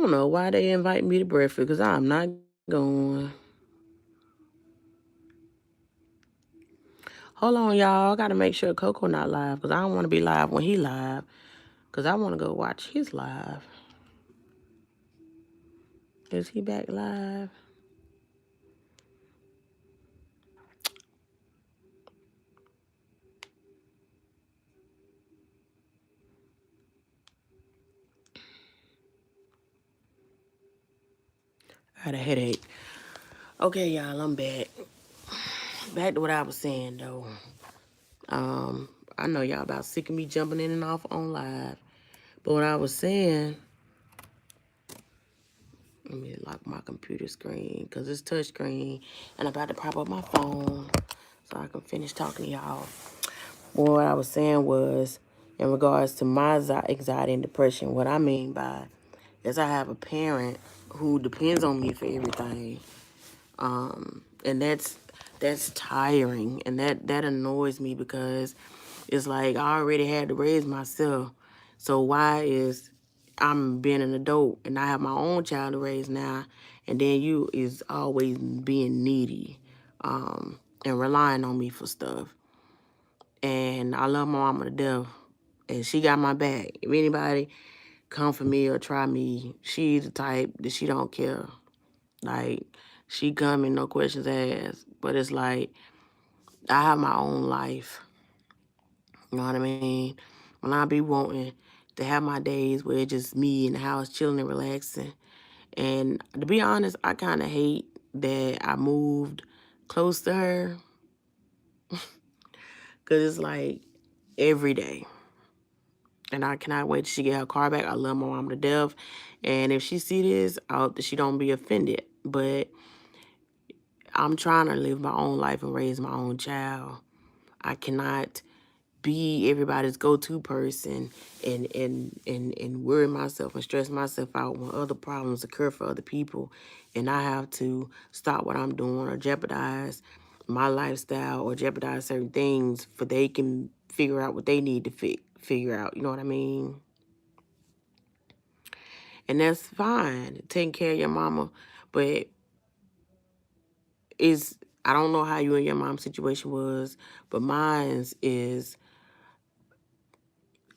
don't know why they invite me to breakfast because I'm not going. Hold on, y'all. I got to make sure Coco not live because I don't want to be live when he live because I want to go watch his live. Is he back live? I had a headache. Okay, y'all, I'm back. Back to what I was saying, though. I know y'all about sick of me jumping in and off on live. But what I was saying, let me lock my computer screen because it's touch screen. And I'm about to prop up my phone so I can finish talking to y'all. Well, what I was saying was, in regards to my anxiety and depression, what I mean by is I have a parent who depends on me for everything. And that's tiring, and that annoys me because it's like I already had to raise myself. So why is I'm being an adult and I have my own child to raise now, and then you is always being needy, and relying on me for stuff. And I love my mama to death, and she got my back. If anybody come for me or try me, she's the type that she don't care. Like, she coming, no questions asked. But it's like, I have my own life. You know what I mean? When I be wanting to have my days where it's just me in the house chilling and relaxing. And to be honest, I kind of hate that I moved close to her. Because it's like every day. And I cannot wait till she get her car back. I love my mom to death. And if she see this, I hope that she don't be offended. But I'm trying to live my own life and raise my own child. I cannot be everybody's go-to person and worry myself and stress myself out when other problems occur for other people. And I have to stop what I'm doing or jeopardize my lifestyle or jeopardize certain things for they can figure out what they need to figure out. You know what I mean? And that's fine, taking care of your mama. But is I don't know how you and your mom's situation was, but mine's is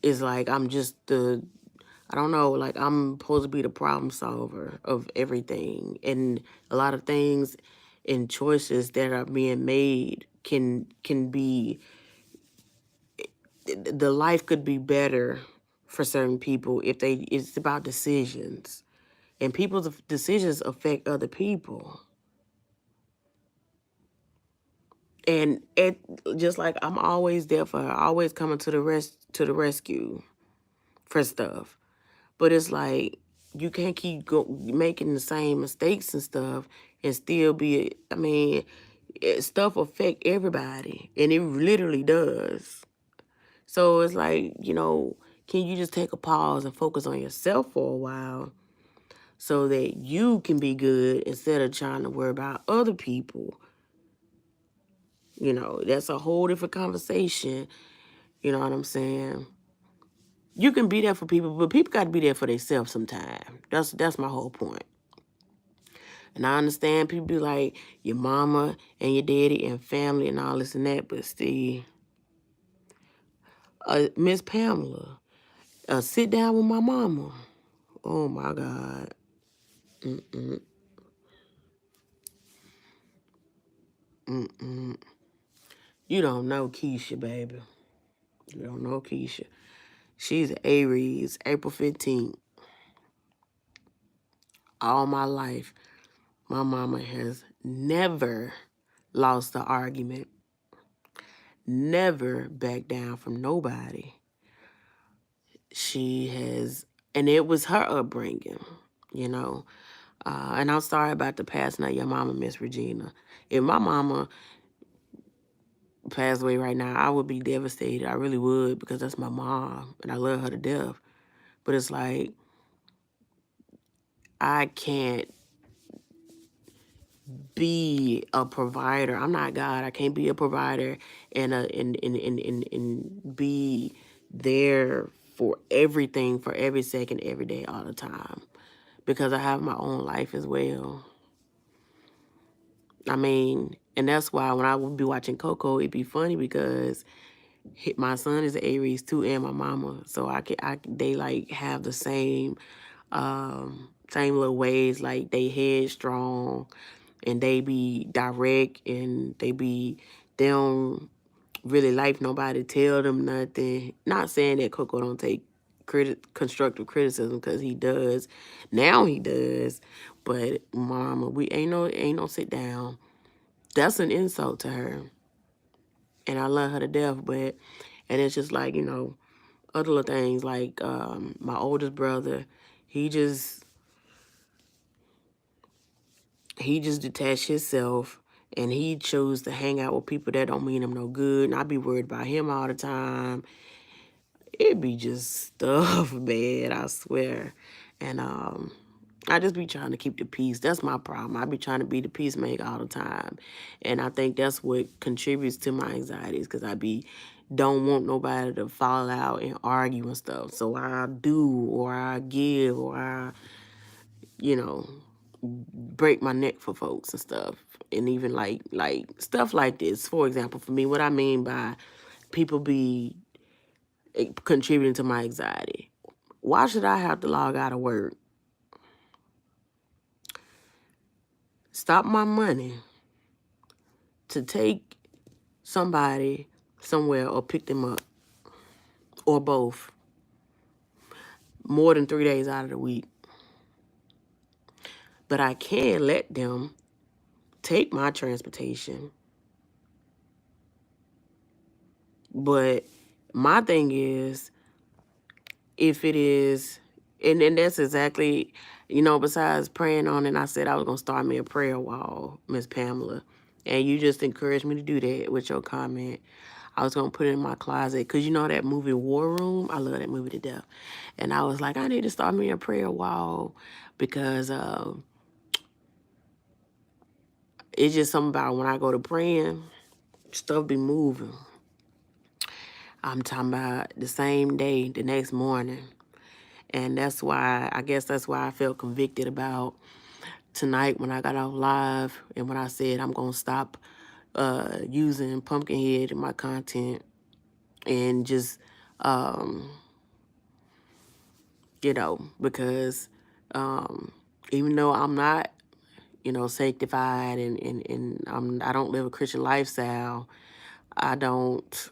like I'm just I don't know, like I'm supposed to be the problem solver of everything. And a lot of things and choices that are being made can be, the life could be better for certain people if it's about decisions. And people's decisions affect other people. And just like I'm always there for her, always coming to the rescue for stuff. But it's like you can't keep making the same mistakes and stuff and still be. I mean, stuff affect everybody, and it literally does. So it's like, can you just take a pause and focus on yourself for a while so that you can be good instead of trying to worry about other people? That's a whole different conversation. You know what I'm saying? You can be there for people, but people got to be there for themselves sometimes. That's my whole point. And I understand people be like your mama and your daddy and family and all this and that, but still, Miss Pamela, sit down with my mama. Oh my God. Mm-mm. Mm-mm. You don't know Keisha, baby. You don't know Keisha. She's an Aries, April 15th. All my life, my mama has never lost an argument, never backed down from nobody. She has, and it was her upbringing, you know. And I'm sorry about the passing of your mama, Miss Regina. If my mama passed away right now, I would be devastated. I really would, because that's my mom, and I love her to death. But it's like, I can't be a provider. I'm not God. I can't be a provider and be there for everything, for every second, every day, all the time. because I have my own life as well. I mean, and that's why when I would be watching Coco, it'd be funny because my son is an Aries too, and my mama, so they like have the same little ways, like they headstrong, and they be direct, and they don't really like nobody tell them nothing. Not saying that Coco don't take constructive criticism, because he does. Now he does, but mama, we ain't no sit down. That's an insult to her, and I love her to death. But and it's just like, other little things like my oldest brother, he just detached himself, and he chose to hang out with people that don't mean him no good, and I be worried about him all the time. It be just stuff, man, I swear. And I just be trying to keep the peace. That's my problem. I be trying to be the peacemaker all the time. And I think that's what contributes to my anxieties, because don't want nobody to fall out and argue and stuff. So I do, or I give, or I, break my neck for folks and stuff. And even like stuff like this. For example, for me, what I mean by people be contributing to my anxiety. Why should I have to log out of work, stop my money to take somebody somewhere or pick them up, or both, more than 3 days out of the week? But I can let them take my transportation. But my thing is, if it is, and that's exactly, besides praying on it, I said I was going to start me a prayer wall, Miss Pamela. And you just encouraged me to do that with your comment. I was going to put it in my closet, because that movie War Room? I love that movie to death. And I was like, I need to start me a prayer wall, because it's just something about when I go to praying, stuff be moving. I'm talking about the same day, the next morning. And I guess that's why I felt convicted about tonight when I got off live, and when I said I'm going to stop using Pumpkinhead in my content, and just, because even though I'm not, sanctified, and I don't live a Christian lifestyle, I don't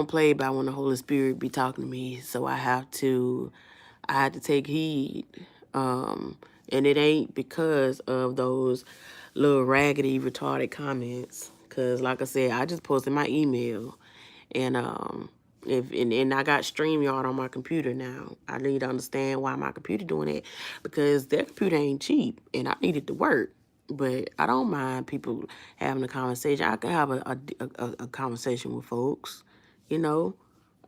play by when the Holy Spirit be talking to me. So I had to take heed. And it ain't because of those little raggedy, retarded comments. Because like I said, I just posted my email. And and I got StreamYard on my computer now. I need to understand why my computer doing it, because their computer ain't cheap, and I need it to work. But I don't mind people having a conversation. I can have a conversation with folks, you know.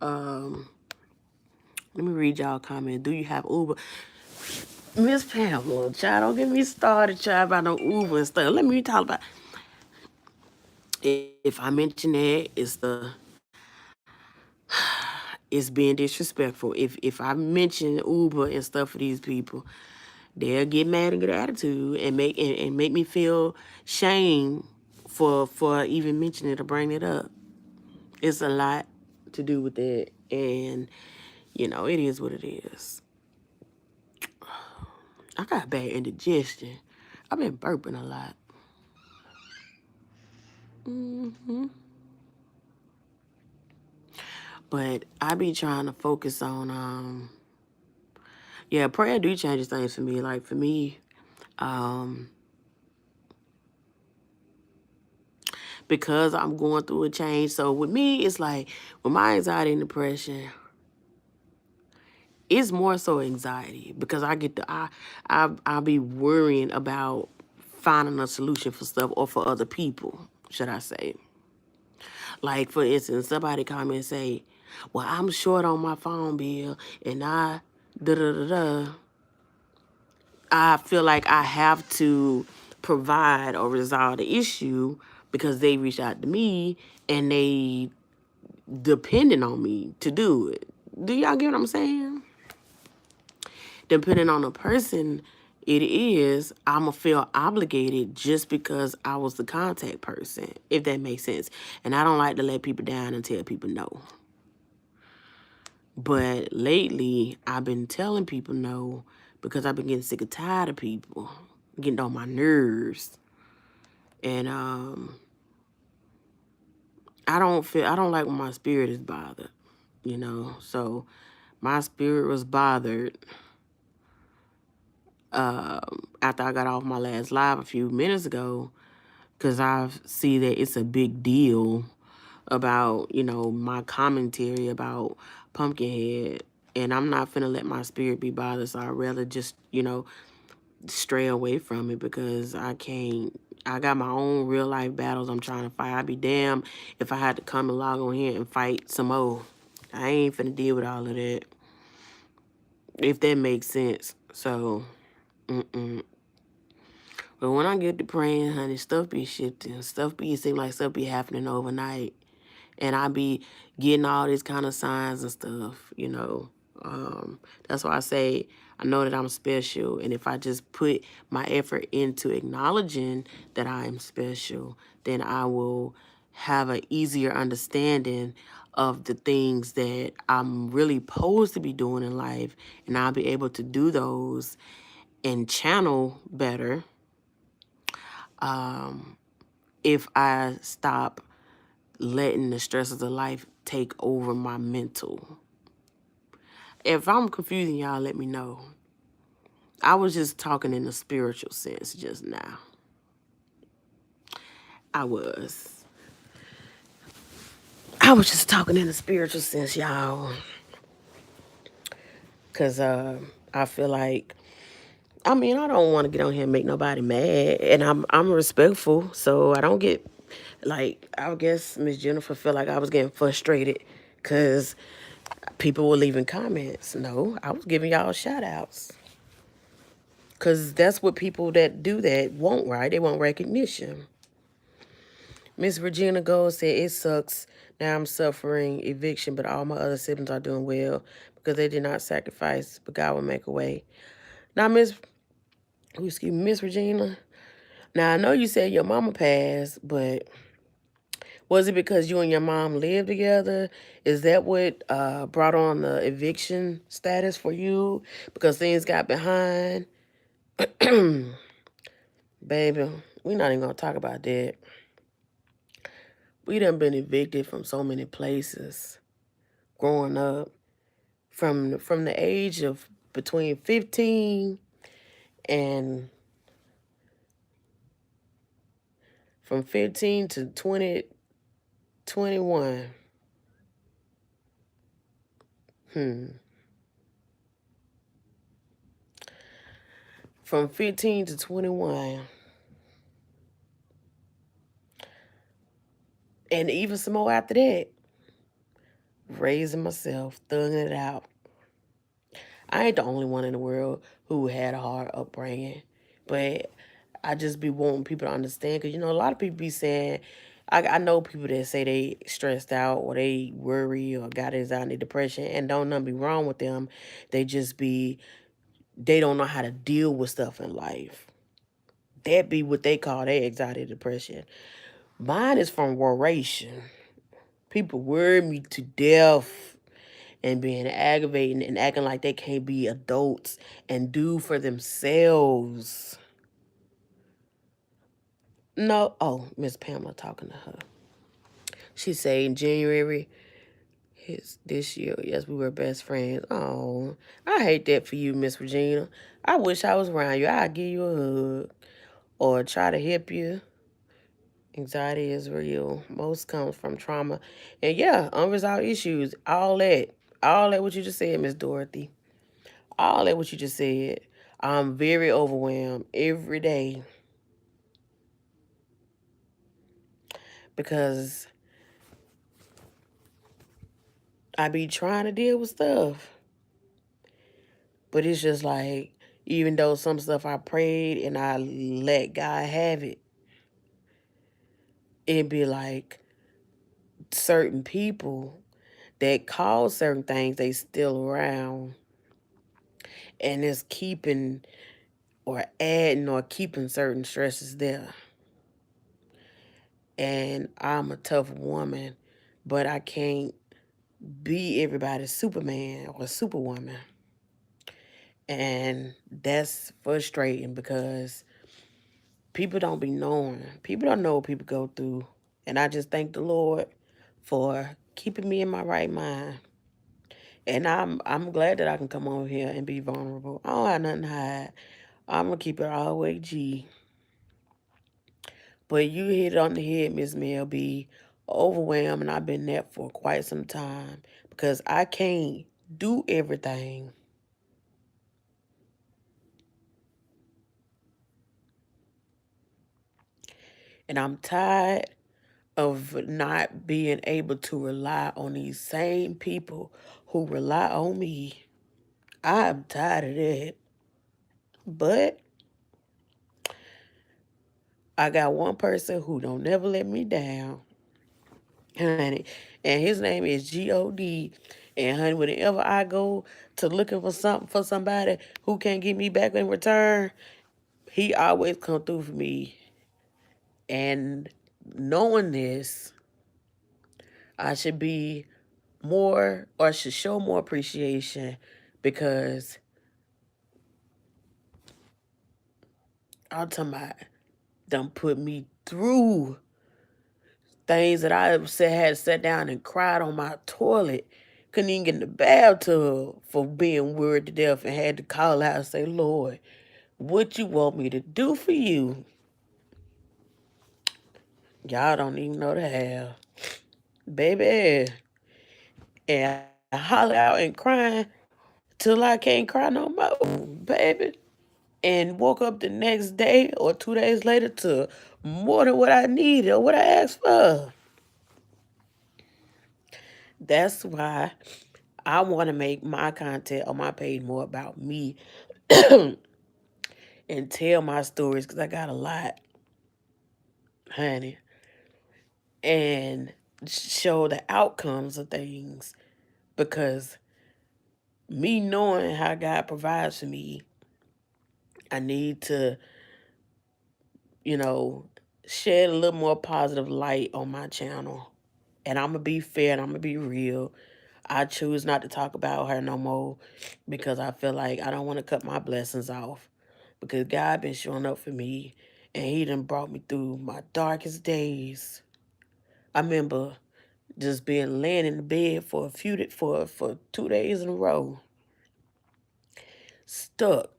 Let me read y'all comment. Do you have Uber? Miss Pamela, child, don't get me started, child, about no Uber and stuff. Let me talk about, if I mention that, it's being disrespectful. If I mention Uber and stuff for these people, they'll get mad and get an attitude, and make me feel shame for even mentioning it or bringing it up. It's a lot to do with that, and it is what it is. I got bad indigestion. I've been burping a lot. But I be trying to focus on prayer do change things for me. Like for me, because I'm going through a change. So with me, it's like with my anxiety and depression, it's more so anxiety, because I'll be worrying about finding a solution for stuff, or for other people, should I say. Like, for instance, somebody come and say, well, I'm short on my phone bill, and I feel like I have to provide or resolve the issue, because they reached out to me and they depending on me to do it. Do y'all get what I'm saying? Depending on the person it is, I'ma feel obligated just because I was the contact person, if that makes sense. And I don't like to let people down and tell people no. But lately, I've been telling people no because I've been getting sick and tired of people getting on my nerves. And I don't like when my spirit is bothered, you know. So my spirit was bothered after I got off my last live a few minutes ago, because I see that it's a big deal about, you know, my commentary about Pumpkinhead. And I'm not finna let my spirit be bothered, so I'd rather just, you know, stray away from it, because I can't. I got my own real life battles I'm trying to fight. I'd be damned if I had to come and log on here and fight some more. I ain't finna deal with all of that, if that makes sense. So, But when I get to praying, honey, stuff be shifting. It seem like stuff be happening overnight. And I be getting all these kind of signs and stuff, you know. That's why I say I know that I'm special. And if I just put my effort into acknowledging that I am special, then I will have an easier understanding of the things that I'm really supposed to be doing in life. And I'll be able to do those and channel better if I stop letting the stresses of life take over my mental. If I'm confusing y'all, let me know. I was just talking in a spiritual sense just now. I was just talking in a spiritual sense, y'all. Because I feel like, I mean, I don't want to get on here and make nobody mad. And I'm respectful, so I don't get, like, I guess Miss Jennifer felt like I was getting frustrated because people were leaving comments. No, I was giving y'all shout outs. Because that's what people that do that want, right? They want recognition. Miss Regina Gold said, it sucks. Now I'm suffering eviction, but all my other siblings are doing well because they did not sacrifice, but God will make a way. Now, Miss Regina, now I know you said your mama passed, but was it because you and your mom lived together? Is that what brought on the eviction status for you? Because things got behind? Baby, we're not even going to talk about that. We done been evicted from so many places growing up. From the age of between 15 and from 15 to 20, 21. From 15 to 21. And even some more after that. Raising myself, thugging it out. I ain't the only one in the world who had a hard upbringing. But I just be wanting people to understand. Because, you know, a lot of people be saying, I know people that say they stressed out or they worry or got anxiety, depression, and don't nothing be wrong with them. They just be, they don't know how to deal with stuff in life. That be what they call their anxiety, depression. Mine is from worration. People worry me to death and being aggravating and acting like they can't be adults and do for themselves. No, oh, Miss Pamela talking to her. She say in January, this year, yes, we were best friends. Oh, I hate that for you, Miss Regina. I wish I was around you. I'd give you a hug or try to help you. Anxiety is real. Most comes from trauma. And yeah, unresolved issues. All that. All that what you just said, Miss Dorothy. All that what you just said. I'm very overwhelmed every day because I be trying to deal with stuff. But it's just like, even though some stuff I prayed and I let God have it, it'd be like certain people that cause certain things, they still around. And it's keeping or adding or keeping certain stresses there. And I'm a tough woman, but I can't be everybody's Superman or Superwoman. And that's frustrating because people don't be knowing. People don't know what people go through. And I just thank the Lord for keeping me in my right mind. And I'm glad that I can come over here and be vulnerable. I don't have nothing to hide. I'm gonna keep it all the way G. But you hit it on the head, Miss Mel B. Overwhelmed, and I've been there for quite some time because I can't do everything. And I'm tired of not being able to rely on these same people who rely on me. I'm tired of that. But I got one person who don't never let me down, honey. And his name is G-O-D. And honey, whenever I go to looking for something for somebody who can't get me back in return, he always come through for me. And knowing this, I should be more or should show more appreciation because I'm talking about done put me through things that I had sat down and cried on my toilet. Couldn't even get in the bathtub for being worried to death and had to call out and say, Lord, what you want me to do for you? Y'all don't even know the hell. Baby. And I holler out and crying till I can't cry no more, baby. And woke up the next day or 2 days later to more than what I needed or what I asked for. That's why I want to make my content on my page more about me and tell my stories because I got a lot, honey, and show the outcomes of things because me knowing how God provides for me, I need to, you know, shed a little more positive light on my channel. And I'm going to be fair and I'm going to be real. I choose not to talk about her no more because I feel like I don't want to cut my blessings off. Because God been showing up for me and he done brought me through my darkest days. I remember just being laying in the bed for 2 days in a row, stuck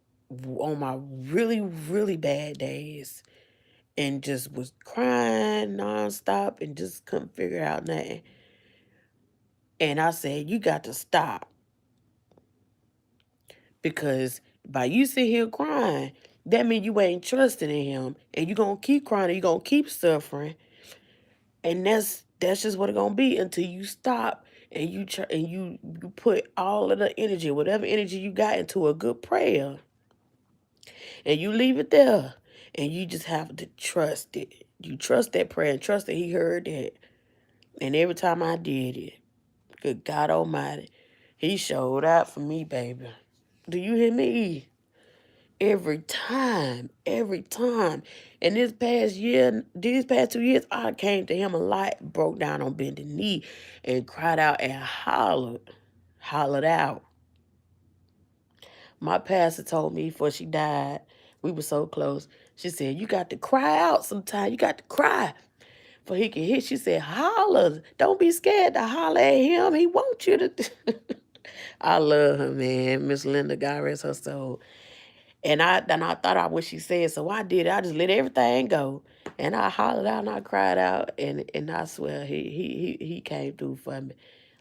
on my really, really bad days, and just was crying nonstop and just couldn't figure out nothing. And I said, you got to stop. Because by you sitting here crying, that means you ain't trusting in him. And you're going to keep crying and you're going to keep suffering. And that's just what it's going to be until you stop and you put all of the energy, whatever energy you got, into a good prayer. And you leave it there. And you just have to trust it. You trust that prayer and trust that he heard that. And every time I did it, good God Almighty, he showed out for me, baby. Do you hear me? Every time, every time. And these past 2 years, I came to him a lot, broke down on bended knee, and cried out and hollered out. My pastor told me before she died, we were so close. She said, you got to cry out sometimes. You got to cry for he can hit. She said, holler. Don't be scared to holler at him. He wants you to. I love her, man. Miss Linda, God rest her soul. And I thought out what she said, so I did it. I just let everything go. And I hollered out and I cried out, and I swear he came through for me.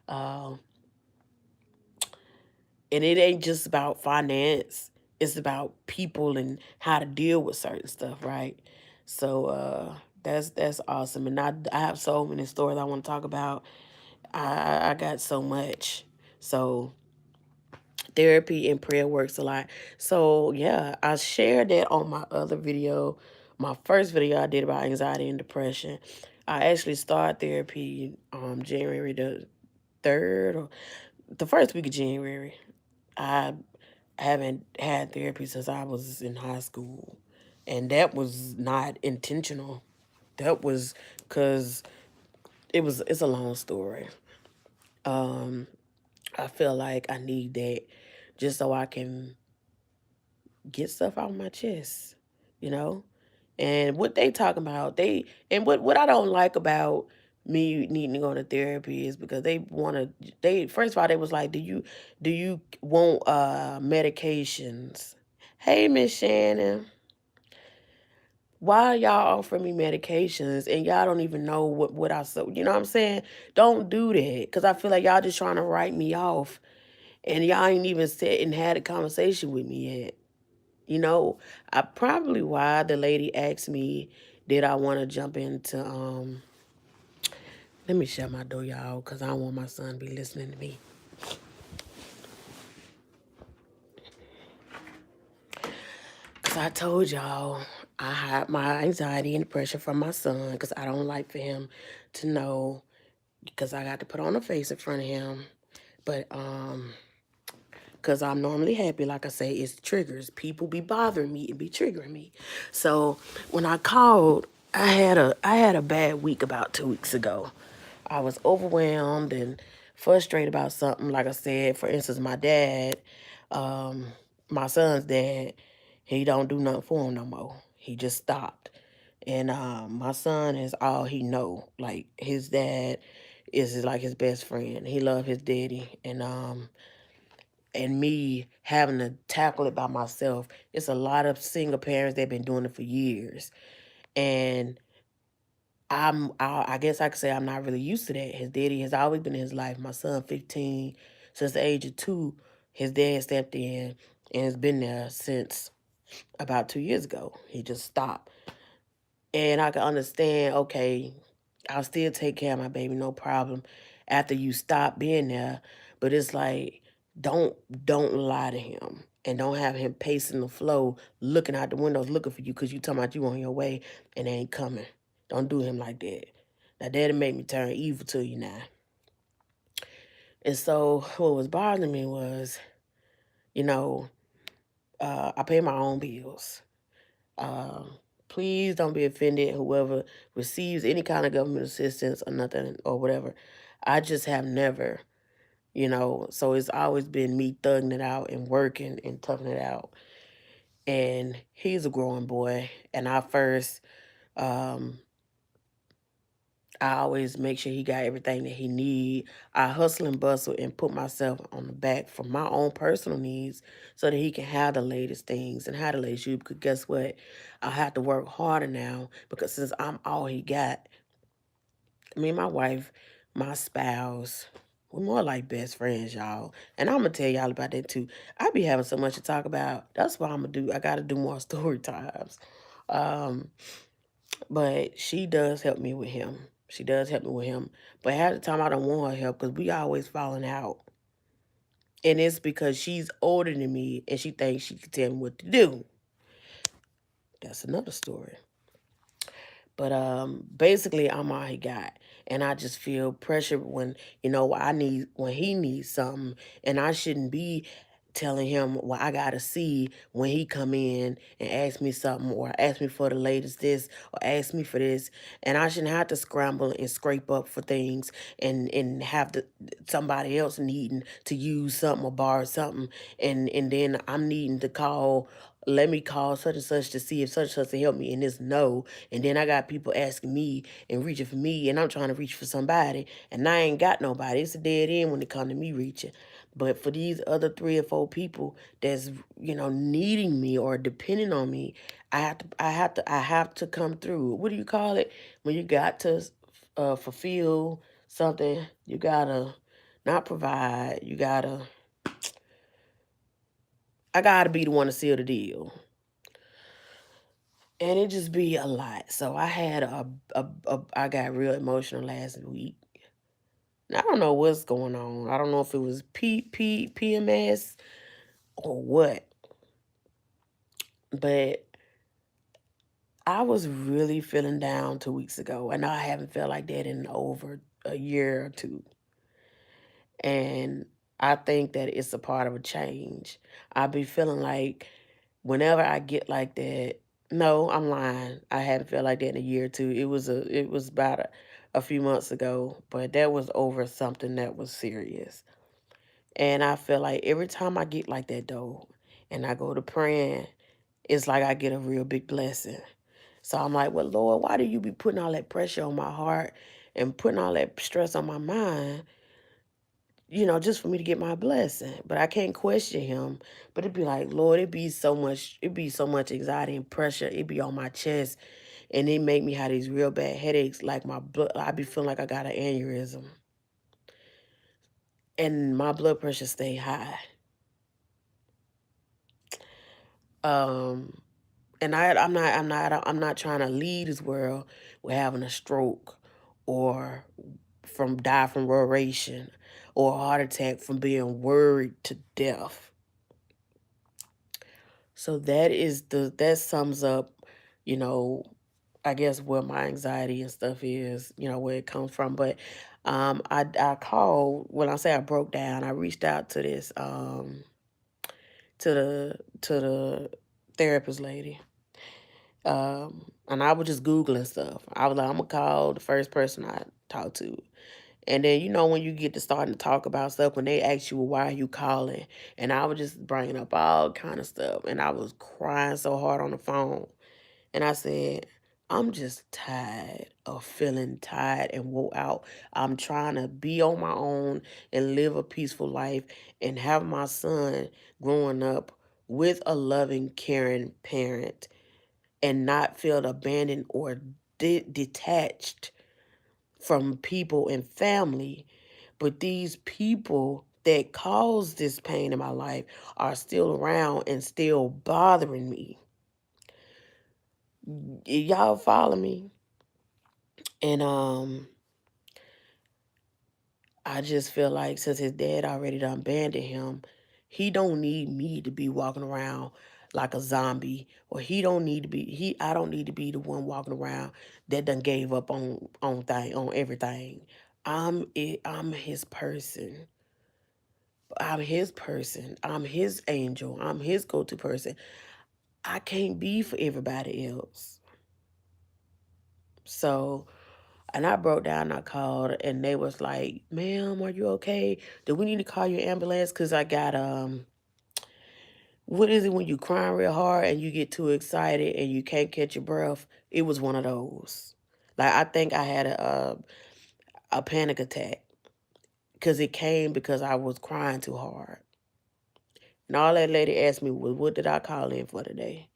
Um, and it ain't just about finance. It's about people and how to deal with certain stuff, right? So that's awesome. And I have so many stories I want to talk about. I got so much. So therapy and prayer works a lot. So yeah, I shared that on my other video, my first video I did about anxiety and depression. I actually started therapy January the 3rd or the first week of January. I haven't had therapy since I was in high school. And that was not intentional. That was because it's a long story. Um, I feel like I need that just so I can get stuff out of my chest, you know? And what they talking about, and what I don't like about me needing to go to therapy is because they first of all they was like, do you want medications? Hey Miss Shannon, why y'all offering me medications and y'all don't even know what I so you know what I'm saying? Don't do that. Cause I feel like y'all just trying to write me off and y'all ain't even sat and had a conversation with me yet. You know, I probably why the lady asked me, did I want to jump into let me shut my door, y'all, because I don't want my son to be listening to me. Because I told y'all I hide my anxiety and depression from my son because I don't like for him to know because I got to put on a face in front of him. But because I'm normally happy, like I say, it's triggers. People be bothering me and be triggering me. So when I called, I had a bad week about 2 weeks ago. I was overwhelmed and frustrated about something. Like I said, for instance, my dad, um, my son's dad, he don't do nothing for him no more. He just stopped. And my son is all he know. Like his dad is like his best friend. He love his daddy. And me having to tackle it by myself. It's a lot of single parents that been doing it for years. And I guess I could say I'm not really used to that. His daddy has always been in his life. My son, 15, since the age of 2, his dad stepped in and has been there since about 2 years ago. He just stopped. And I can understand, okay, I'll still take care of my baby, no problem, after you stop being there. But it's like, don't don't lie to him. And don't have him pacing the floor, looking out the windows, looking for you because you talking about you on your way and they ain't coming. Don't do him like that. Now, that'll make me turn evil to you now. And so what was bothering me was, you know, I pay my own bills. Um, Please don't be offended, whoever receives any kind of government assistance or nothing or whatever. I just have never, so it's always been me thugging it out and working and toughing it out. And he's a growing boy. And um, I always make sure he got everything that he need. I hustle and bustle and put myself on the back for my own personal needs so that he can have the latest things and have the latest shoes. Because guess what? I have to work harder now because since I'm all he got, me and my wife, my spouse, we're more like best friends, y'all. And I'm gonna tell y'all about that too. I be having so much to talk about. That's why I gotta do more story times. Um, but she does help me with him. She does help me with him. But half the time I don't want her help because we always falling out. And it's because she's older than me and she thinks she can tell me what to do. That's another story. But basically I'm all he got. And I just feel pressure when, when he needs something and I shouldn't be telling him what I gotta see when he come in and ask me something or ask me for the latest this or ask me for this. And I shouldn't have to scramble and scrape up for things and have somebody else needing to use something or borrow something and then I'm needing to call, let me call such and such to see if such and such to help me and it's no. And then I got people asking me and reaching for me, and I'm trying to reach for somebody, and I ain't got nobody. It's a dead end when it come to me reaching. But for these other 3 or 4 people that's needing me or depending on me, I have to come through. What do you call it when you got to fulfill something? You gotta not provide. I gotta be the one to seal the deal. And it just be a lot. So I had I got real emotional last week. I don't know what's going on. I don't know if it was PMS or what, but I was really feeling down 2 weeks ago, and I haven't felt like that in over a year or two. And I think that it's a part of a change. I be feeling like whenever I get like that, no, I'm lying. I haven't felt like that in a year or two. It was about a few months ago, but that was over something that was serious. And I feel like every time I get like that though, and I go to praying, it's like I get a real big blessing. So I'm like, well, Lord, why do you be putting all that pressure on my heart and putting all that stress on my mind, just for me to get my blessing? But I can't question him. But it'd be like, Lord, it'd be so much anxiety and pressure. It'd be on my chest. And it make me have these real bad headaches, like my blood, I be feeling like I got an aneurysm. And my blood pressure stay high. Um, and I'm not trying to leave this world with having a stroke or from die from roration or a heart attack from being worried to death. So that sums up, you know, I guess where my anxiety and stuff is, where it comes from. But I called when I say I broke down, I reached out to this to the therapist lady. And I was just Googling stuff. I was like, I'm gonna call the first person I talked to. And then when you get to starting to talk about stuff, when they ask you, well, why are you calling? And I was just bringing up all kind of stuff, and I was crying so hard on the phone. And I said, I'm just tired of feeling tired and wore out. I'm trying to be on my own and live a peaceful life and have my son growing up with a loving, caring parent and not feel abandoned or detached from people and family. But these people that caused this pain in my life are still around and still bothering me. Y'all follow me? And I just feel like since his dad already done abandoned him, he don't need me to be walking around like a zombie, or I don't need to be the one walking around that done gave up on everything. I'm his person. I'm his person. I'm his angel. I'm his go-to person. I can't be for everybody else. So, and I broke down, I called, and they was like, ma'am, are you okay? Do we need to call your ambulance? Because I got, what is it when you crying real hard and you get too excited and you can't catch your breath? It was one of those. Like, I think I had a panic attack because it came because I was crying too hard. And all that lady asked me was, what did I call in for today?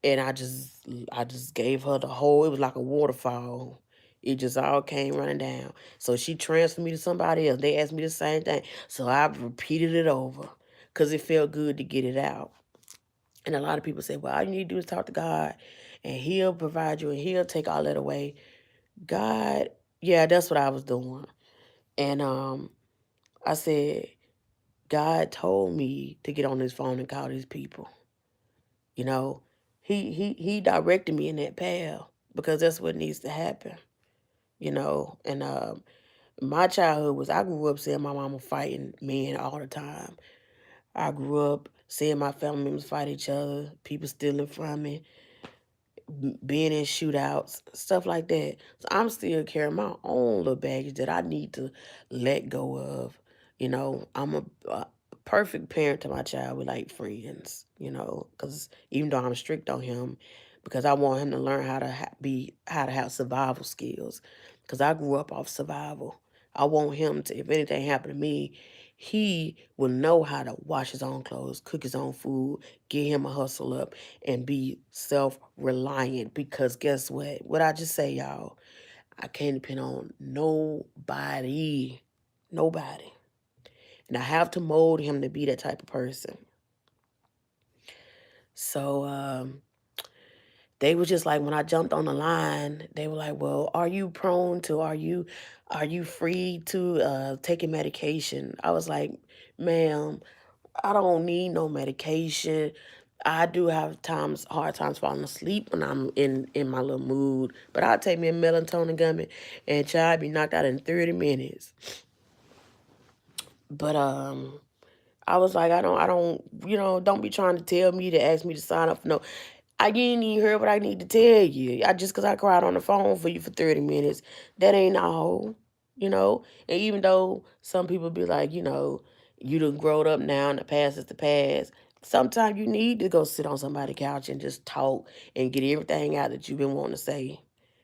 And I just gave her the whole, it was like a waterfall. It just all came running down. So she transferred me to somebody else. They asked me the same thing. So I repeated it over because it felt good to get it out. And a lot of people say, well, all you need to do is talk to God and he'll provide you and he'll take all that away. God, yeah, that's what I was doing. And I said, God told me to get on this phone and call these people. You know, he directed me in that path because that's what needs to happen. And my childhood was, I grew up seeing my mama fighting men all the time. I grew up seeing my family members fight each other, people stealing from me, being in shootouts, stuff like that. So I'm still carrying my own little baggage that I need to let go of. I'm a perfect parent to my child. We like friends, because even though I'm strict on him, because I want him to learn how to how to have survival skills, because I grew up off survival. I want him to, if anything happened to me, he will know how to wash his own clothes, cook his own food, get him a hustle up, and be self-reliant. Because guess what? What I just say, y'all, I can't depend on nobody. Nobody. And I have to mold him to be that type of person. So they were just like, when I jumped on the line, they were like, well, are you free to take a medication? I was like, ma'am, I don't need no medication. I do have hard times falling asleep when I'm in my little mood. But I'll take me a melatonin gummy and child be knocked out in 30 minutes. But I was like, I don't, don't be trying to tell me to ask me to sign up for no. I didn't even hear what I need to tell you. Because I cried on the phone for you for 30 minutes, that ain't all, And even though some people be like, you done growed up now and the past is the past. Sometimes you need to go sit on somebody's couch and just talk and get everything out that you've been wanting to say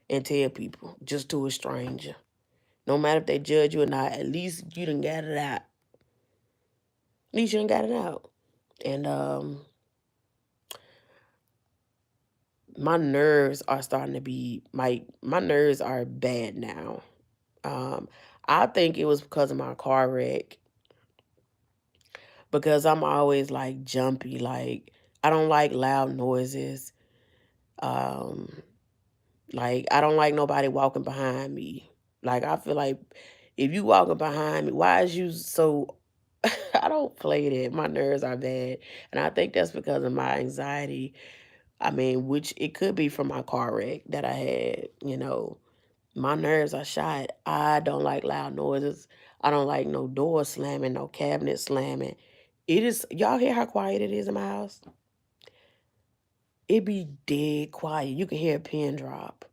and tell people, just to a stranger. No matter if they judge you or not, at least you done got it out. At least you done got it out. And my nerves are starting to be my nerves are bad now. I think it was because of my car wreck, because I'm always like jumpy, like I don't like loud noises. Um like I don't like nobody walking behind me. Like I feel like if you walking behind me, why is you so I don't play that. My nerves are bad. And I think that's because of my anxiety. I mean, which it could be from my car wreck that I had. My nerves are shot. I don't like loud noises. I don't like no door slamming, no cabinet slamming. Y'all hear how quiet it is in my house? It be dead quiet. You can hear a pin drop.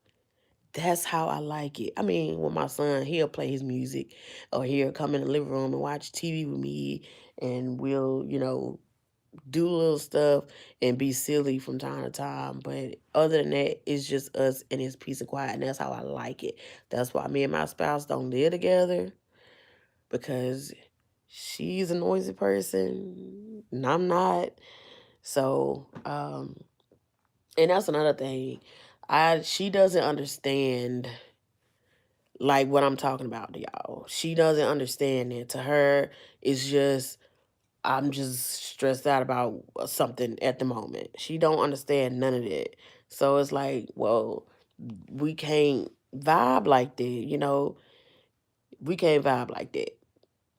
That's how I like it. I mean, when my son, he'll play his music or he'll come in the living room and watch TV with me and we'll, do little stuff and be silly from time to time. But other than that, it's just us and it's peace and quiet. And that's how I like it. That's why me and my spouse don't live together, because she's a noisy person and I'm not. So, and that's another thing. She doesn't understand like what I'm talking about to y'all. She doesn't understand it. To her, it's just I'm just stressed out about something at the moment. She don't understand none of that. So it's like, well, we can't vibe like that. We can't vibe like that.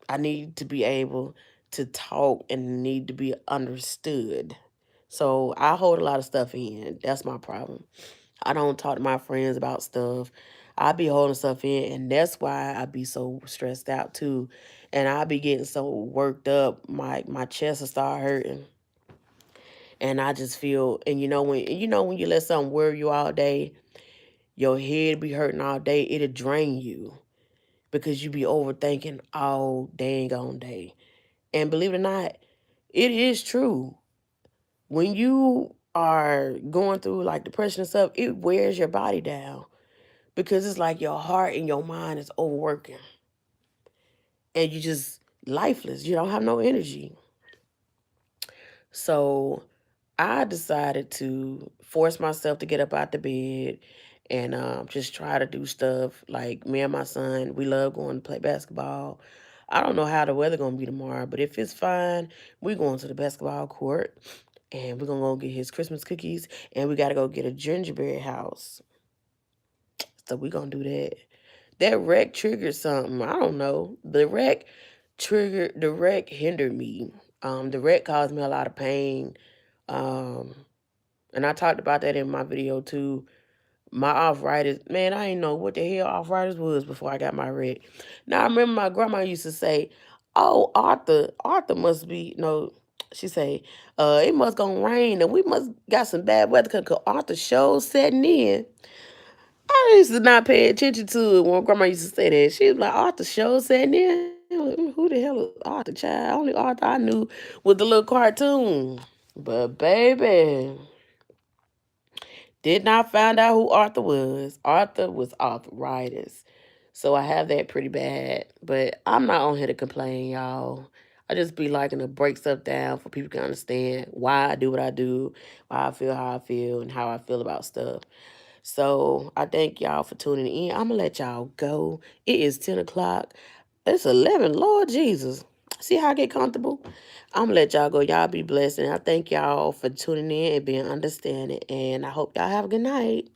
I need to be able to talk and need to be understood. So I hold a lot of stuff in. That's my problem. I don't talk to my friends about stuff. I be holding stuff in, and that's why I be so stressed out too. And I be getting so worked up, my chest will start hurting. And I just feel, and when you let something worry you all day, your head be hurting all day, it'll drain you because you be overthinking all dang on day. And believe it or not, it is true. When you are going through like depression and stuff, it wears your body down because it's like your heart and your mind is overworking and you just lifeless. You don't have no energy. So I decided to force myself to get up out the bed and just try to do stuff. Like me and my son, we love going to play basketball. I don't know how the weather gonna be tomorrow, but if it's fine, we're going to the basketball court and we're gonna go get his Christmas cookies and we gotta go get a gingerbread house. So we're gonna do that. That wreck triggered something. I don't know. The wreck hindered me. The wreck caused me a lot of pain. Um, and I talked about that in my video too. My arthritis, man, I didn't know what the hell arthritis was before I got my wreck. Now I remember my grandma used to say, "Oh, Arthur must be no." She say, "It must gonna rain and we must got some bad weather because Arthur show's setting in." I used to not pay attention to it when grandma used to say that. She was like, Arthur show setting in. Who the hell is Arthur, child? Only Arthur I knew was the little cartoon. But baby, did not find out who Arthur was. Arthur was arthritis. So I have that pretty bad. But I'm not on here to complain, y'all. I just be liking to break stuff down for people to understand why I do what I do, why I feel how I feel, and how I feel about stuff. So I thank y'all for tuning in. I'm going to let y'all go. It is 10 o'clock. It's 11. Lord Jesus. See how I get comfortable? I'm going to let y'all go. Y'all be blessed. And I thank y'all for tuning in and being understanding. And I hope y'all have a good night.